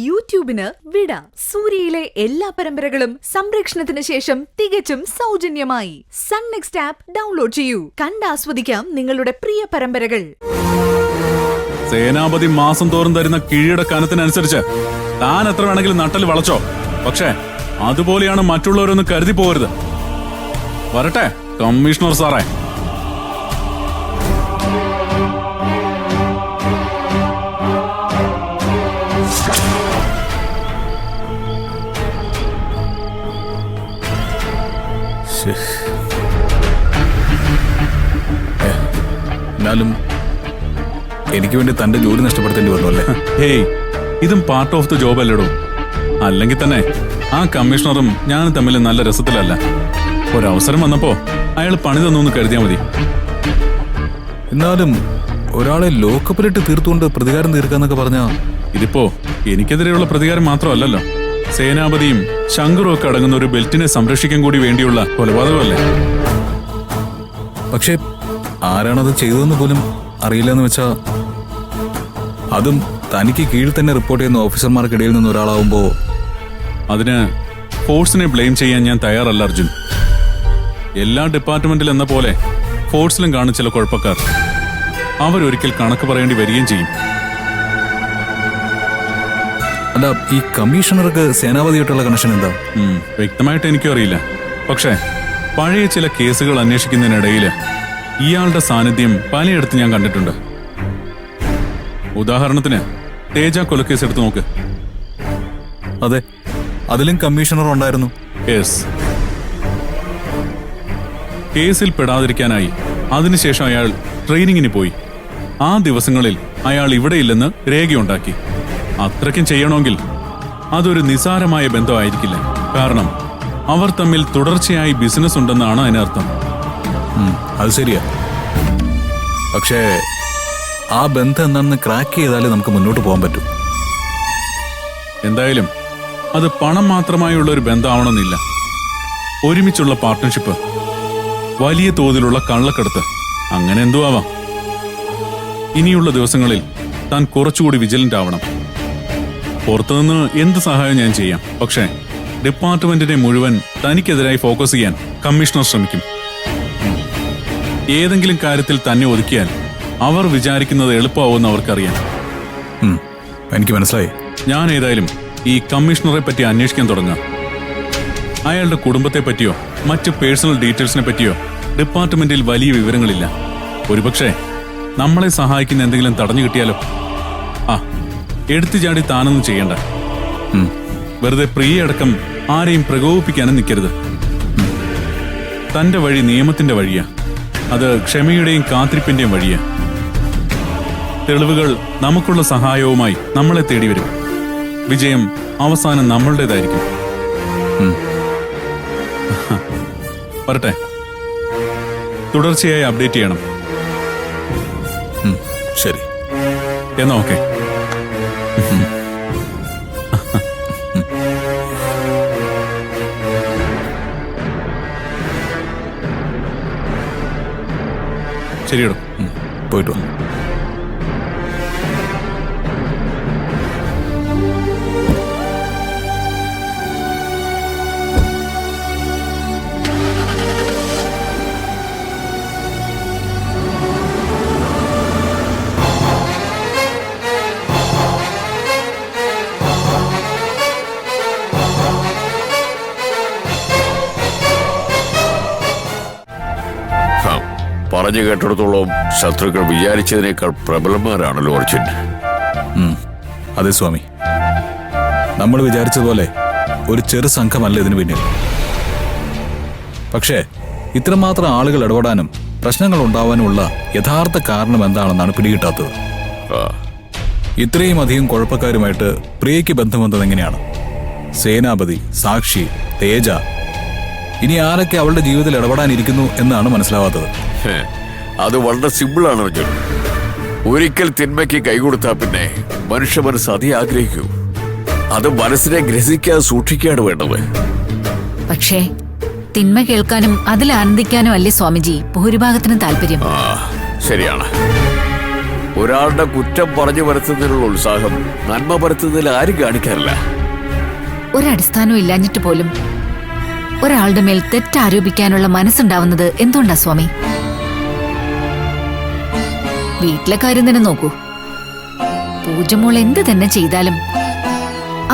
യൂട്യൂബിന് വിട. സൂര്യയിലെ എല്ലാ പരമ്പരകളും സംരക്ഷണത്തിന് ശേഷം തികച്ചും സൗജന്യമായി സൺ നെക്സ്റ്റ് ആപ്പ് ഡൗൺലോഡ് ചെയ്യൂ. കണ്ടാസ്വദിക്കാം നിങ്ങളുടെ പ്രിയ പരമ്പരകൾ. സേനാപതി മാസം തോറും തരുന്ന കിഴിയുടെ കനത്തിനനുസരിച്ച് താൻ എത്ര വേണമെങ്കിലും നട്ടൽ വളച്ചോ. പക്ഷേ അതുപോലെയാണ് മറ്റുള്ളവരൊന്നും കരുതി പോകരുത്. വരട്ടെ കമ്മീഷണർ സാറേ. എന്നാലും എനിക്ക് വേണ്ടി തന്റെ ജോലി നഷ്ടപ്പെടുത്തേണ്ടി വന്നു അല്ലേ? ഹേയ്, ഇതും പാർട്ട് ഓഫ് ദ ജോബ് അല്ലേടോ. അല്ലെങ്കിൽ തന്നെ ആ കമ്മീഷണറും ഞാനും തമ്മിൽ നല്ല രസത്തിലല്ല. ഒരവസരം വന്നപ്പോ അയാൾ പണി തന്നു കരുതിയാ മതി. എന്നാലും ഒരാളെ ലോക്കപ്പിലിട്ട് തീർത്തുകൊണ്ട് പ്രതികാരം തീർക്കാന്നൊക്കെ പറഞ്ഞാ ഇതിപ്പോ എനിക്കെതിരെയുള്ള പ്രതികാരം മാത്രമല്ലല്ലോ. സേനാപതിയും ശങ്കറും ഒക്കെ അടങ്ങുന്ന ഒരു ബെൽറ്റിനെ സംരക്ഷിക്കാൻ കൂടി വേണ്ടിയുള്ള കൊലപാതകമല്ലേ? പക്ഷേ ആരാണത് ചെയ്തതെന്ന് പോലും അറിയില്ലെന്ന് വെച്ചാ, അതും തനിക്ക് കീഴിൽ തന്നെ റിപ്പോർട്ട് ചെയ്യുന്ന ഓഫീസർമാർക്കിടയിൽ നിന്ന് ഒരാളാവുമ്പോ അതിന് ഫോഴ്സിനെ ബ്ലെയിം ചെയ്യാൻ ഞാൻ തയ്യാറല്ല അർജുൻ. എല്ലാ ഡിപ്പാർട്ട്മെന്റിൽ എന്ന പോലെ ഫോഴ്സിലും കാണും ചില കുഴപ്പക്കാർ. അവരൊരിക്കൽ കണക്ക് പറയേണ്ടി വരികയും ചെയ്യും. അല്ല, ഈ കമ്മീഷണർക്ക് സേനാപതിയായിട്ടുള്ള കണക്ഷൻ എന്താ? വ്യക്തമായിട്ട് എനിക്കും അറിയില്ല. പക്ഷേ പഴയ ചില കേസുകൾ അന്വേഷിക്കുന്നതിനിടയിൽ ഇയാളുടെ സാന്നിധ്യം പലയിടത്ത് ഞാൻ കണ്ടിട്ടുണ്ട്. ഉദാഹരണത്തിന് തേജ കൊലക്കേസ് എടുത്തു നോക്ക്. അതെ, അതിലും കമ്മീഷണർ ഉണ്ടായിരുന്നു. യെസ്. കേസിൽ പെടാതിരിക്കാനായി അതിനുശേഷം അയാൾ ട്രെയിനിങ്ങിന് പോയി. ആ ദിവസങ്ങളിൽ അയാൾ ഇവിടെയില്ലെന്ന് രേഖയുണ്ടാക്കി. അത്രയ്ക്കും ചെയ്യണമെങ്കിൽ അതൊരു നിസാരമായ ബന്ധമായിരിക്കില്ല. കാരണം അവർ തമ്മിൽ തുടർച്ചയായി ബിസിനസ് ഉണ്ടെന്നാണ് അതിനർത്ഥം. അത് ശരിയാ. പക്ഷേ ആ ബന്ധം എന്താണെന്ന് ക്രാക്ക് ചെയ്താലേ നമുക്ക് മുന്നോട്ട് പോകാൻ പറ്റൂ. എന്തായാലും അത് പണം മാത്രമായുള്ള ഒരു ബന്ധമാവണമെന്നില്ല. ഒരുമിച്ചുള്ള പാർട്ട്ണർഷിപ്പ്, വലിയ തോതിലുള്ള കള്ളക്കടത്ത്, അങ്ങനെ എന്തോ ആവാം. ഇനിയുള്ള ദിവസങ്ങളിൽ താൻ കുറച്ചുകൂടി വിജിലന്റ് ആവണം. പുറത്തുനിന്ന് എന്ത് സഹായം ഞാൻ ചെയ്യാം. പക്ഷേ ഡിപ്പാർട്ട്മെന്റിനെ മുഴുവൻ തനിക്കെതിരായി ഫോക്കസ് ചെയ്യാൻ കമ്മീഷണർ ശ്രമിക്കും. ഏതെങ്കിലും കാര്യത്തിൽ തന്നെ ഒതുക്കിയാൽ അവർ വിചാരിക്കുന്നത് എളുപ്പമാവുമെന്ന് അവർക്കറിയാം. എനിക്ക് മനസ്സിലായി. ഞാൻ ഏതായാലും ഈ കമ്മീഷണറെ പറ്റി അന്വേഷിക്കാൻ തുടങ്ങാം. അയാളുടെ കുടുംബത്തെ പറ്റിയോ മറ്റ് പേഴ്സണൽ ഡീറ്റെയിൽസിനെ പറ്റിയോ ഡിപ്പാർട്ട്മെന്റിൽ വലിയ വിവരങ്ങളില്ല. ഒരുപക്ഷെ നമ്മളെ സഹായിക്കുന്ന എന്തെങ്കിലും തടഞ്ഞു കിട്ടിയാലോ? എടുത്തു ചാടി താനൊന്നും ചെയ്യണ്ട. വെറുതെ പ്രിയയടക്കം ആരെയും പ്രകോപിപ്പിക്കാനും നിൽക്കരുത്. തന്റെ വഴി നിയമത്തിന്റെ വഴിയാ. അത് ക്ഷമയുടെയും കാത്തിരിപ്പിന്റെയും വഴിയാ. തെളിവുകൾ നമുക്കുള്ള സഹായവുമായി നമ്മളെ തേടി വരും. വിജയം അവസാനം നമ്മളുടേതായിരിക്കും. വരട്ടെ, തുടർച്ചയായി അപ്ഡേറ്റ് ചെയ്യണം. ശരി എന്നാ ഓക്കെ. ശരിയടോ, പോയിട്ട് വാ. പറഞ്ഞു കേട്ടിടത്തോളം ശത്രുക്കൾ വിചാരിച്ചതിനേക്കാൾ പ്രബലന്മാരാണല്ലോ അർജുൻ. അതെ സ്വാമി, നമ്മൾ വിചാരിച്ചതുപോലെ ഒരു ചെറു സംഘമല്ല ഇതിനു പിന്നിൽ. പക്ഷേ ഇത്രമാത്രം ആളുകൾ ഇടപെടാനും പ്രശ്നങ്ങൾ ഉണ്ടാവാനുമുള്ള യഥാർത്ഥ കാരണം എന്താണെന്നാണ് പിടികിട്ടാത്തത്. ഇത്രയും അധികം കുഴപ്പക്കാരുമായിട്ട് പ്രിയയ്ക്ക് ബന്ധം വന്നത് എങ്ങനെയാണ്? സേനാപതി, സാക്ഷി, തേജ, ഇനി ആരൊക്കെ അവളുടെ ജീവിതത്തിൽ ഇടപെടാനിരിക്കുന്നു എന്നാണ് മനസ്സിലാവാത്തത്. അത് വളരെ സിമ്പിളാണ് അർജുൻ. ഒരിക്കൽ തിന്മയ്ക്ക് കൈകൊടുത്താ പിന്നെ മനുഷ്യ മനസ്സ് അതേ ആഗ്രഹിക്കൂ. അത് മനസ്സിനെ ഗ്രഹിക്കാൻ സൂക്ഷിക്കാണ് വേണ്ടത്. പക്ഷേ തിന്മ കേൾക്കാനും അതിൽ ആനന്ദിക്കാനും അല്ലേ സ്വാമിജി ഭൂരിഭാഗത്തിനും താല്പര്യം? ശരിയാണ്. ഒരാളുടെ കുറ്റം പറഞ്ഞു വരുത്തുന്നതിനുള്ള ഉത്സാഹം നന്മ പരത്തുന്നതിൽ ആരും കാണിക്കാറില്ല. ഒരടിസ്ഥാനവും ഇല്ലാഞ്ഞിട്ട് പോലും ഒരാളുടെ മേൽ തെറ്റാരോപിക്കാനുള്ള മനസ്സുണ്ടാവുന്നത് എന്തുകൊണ്ടാ സ്വാമി? വീട്ടിലെ കാര്യം തന്നെ നോക്കൂ. പൂജമോൾ എന്ത് തന്നെ ചെയ്താലും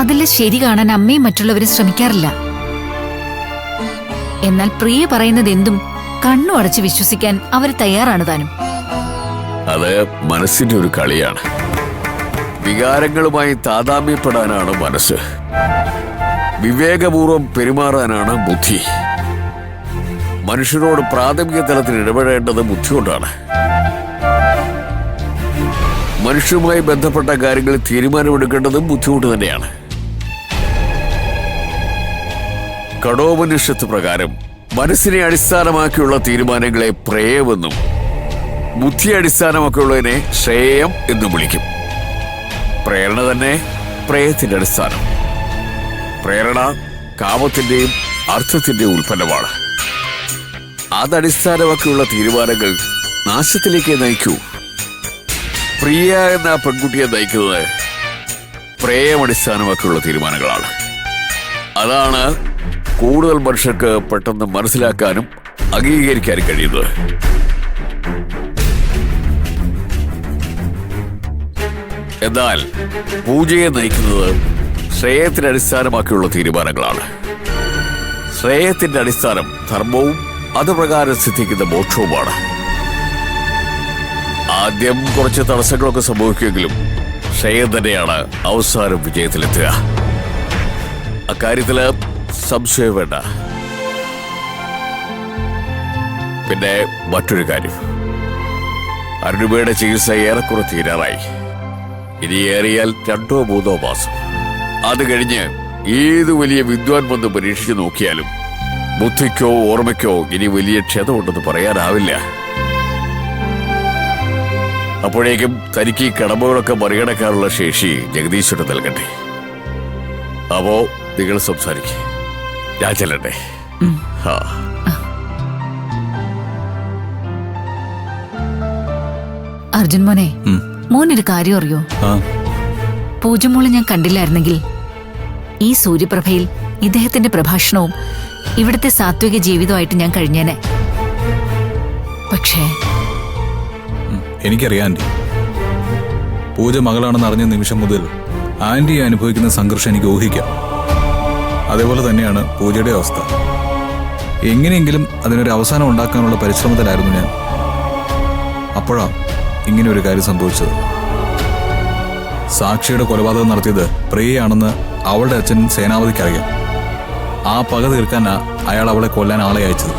അതിലെ ശരി കാണാൻ അമ്മയും മറ്റുള്ളവരും ശ്രമിക്കാറില്ല. എന്നാൽ പ്രിയ പറയുന്നത് എന്തും കണ്ണു അടച്ച് വിശ്വസിക്കാൻ അവർ തയ്യാറാണ് താനും. അത് മനസ്സിന്റെ ഒരു കളിയാണ്. വികാരങ്ങളുമായി താതാമ്യപ്പെടാനാണ് മനസ്സ്, വിവേകപൂർവം പെരുമാറാനാണ് ബുദ്ധി. മനുഷ്യരോട് പ്രാഥമിക തലത്തിൽ ഇടപെടേണ്ടത് ബുദ്ധി കൊണ്ടാണ്. മനുഷ്യരുമായി ബന്ധപ്പെട്ട കാര്യങ്ങളിൽ തീരുമാനമെടുക്കേണ്ടതും ബുദ്ധിമുട്ട് തന്നെയാണ്. കഠോപനിഷത്ത് പ്രകാരം മനസ്സിനെ അടിസ്ഥാനമാക്കിയുള്ള തീരുമാനങ്ങളെ പ്രേയമെന്നും ബുദ്ധിയെ അടിസ്ഥാനമാക്കിയുള്ളതിനെ ശ്രേയം എന്നും വിളിക്കും. പ്രേരണ തന്നെ പ്രേയത്തിന്റെ അടിസ്ഥാനം. പ്രേരണ കാമത്തിന്റെയും അർത്ഥത്തിന്റെയും ഉൽപ്പന്നമാണ്. അതടിസ്ഥാനമാക്കിയുള്ള തീരുമാനങ്ങൾ നാശത്തിലേക്ക് നയിക്കൂ. പ്രിയ എന്ന പെൺകുട്ടിയെ നയിക്കുന്നത് പ്രേയമടിസ്ഥാനമാക്കിയുള്ള തീരുമാനങ്ങളാണ്. അതാണ് കൂടുതൽ മനുഷ്യർക്ക് പെട്ടെന്ന് മനസ്സിലാക്കാനും അംഗീകരിക്കാനും കഴിയുന്നത്. എന്നാൽ പൂജയെ നയിക്കുന്നത് ശ്രേയത്തിന്റെ അടിസ്ഥാനമാക്കിയുള്ള തീരുമാനങ്ങളാണ്. ശ്രേയത്തിന്റെ അടിസ്ഥാനം ധർമ്മവും അതുപ്രകാരം സിദ്ധിക്കുന്ന മോക്ഷവുമാണ്. ആദ്യം കുറച്ച് തടസ്സങ്ങളൊക്കെ സംഭവിക്കുമെങ്കിലും ശ്രേയം തന്നെയാണ് അവസാനം വിജയത്തിലെത്തുക. അക്കാര്യത്തില് സംശയം വേണ്ട. പിന്നെ മറ്റൊരു കാര്യം, അരുണിമയുടെ ചികിത്സ ഏറെക്കുറെ തീരാറായി. ഇനി ഏറിയാൽ 2 or 3 മാസം. അത് കഴിഞ്ഞ് ഏത് വലിയ വിദ്വാൻ വന്ന് പരീക്ഷിച്ചു നോക്കിയാലും ബുദ്ധിക്കോ ഓർമ്മയ്ക്കോ ഇനി വലിയ ക്ഷതമുണ്ടെന്ന് പറയാനാവില്ല. അപ്പോഴേക്കും തനിക്ക് ഈ കടമകളൊക്കെ മറികടക്കാനുള്ള ശേഷി ജഗദീശ്വരൻ നൽകട്ടെ. അപ്പോ നിങ്ങൾ സംസാരിക്കേ, ഞാൻ ചെല്ലട്ടെ. അർജുൻ മോനെ, മോനൊരു കാര്യം അറിയോ? പൂജമോളെ ഞാൻ കണ്ടില്ലായിരുന്നെങ്കിൽ ഈ സൂര്യപ്രഭയിൽ ഇദ്ദേഹത്തിന്റെ പ്രഭാഷണവും ഇവിടുത്തെ സാത്വിക ജീവിതമായിട്ട് ഞാൻ കഴിഞ്ഞേനെ. പക്ഷേ എനിക്കറിയാം ആന്റി. പൂജ മകളാണെന്ന് അറിഞ്ഞ നിമിഷം മുതൽ ആന്റി അനുഭവിക്കുന്ന സംഘർഷം എനിക്ക് ഊഹിക്കാം. അതേപോലെ തന്നെയാണ് പൂജയുടെ അവസ്ഥ. എങ്ങനെയെങ്കിലും അതിനൊരു അവസാനം ഉണ്ടാക്കാനുള്ള പരിശ്രമത്തിലായിരുന്നു ഞാൻ. അപ്പോഴാണ് ഇങ്ങനെ ഒരു കാര്യം സംഭവിച്ചത്. സാക്ഷിയുടെ കൊലപാതകം നടത്തിയത് പ്രിയയാണെന്ന് അവളുടെ അച്ഛൻ സേനാപതിക്കറിയാം. ആ പക തീർക്കാനാ അയാൾ അവളെ കൊല്ലാൻ ആളെ അയച്ചത്.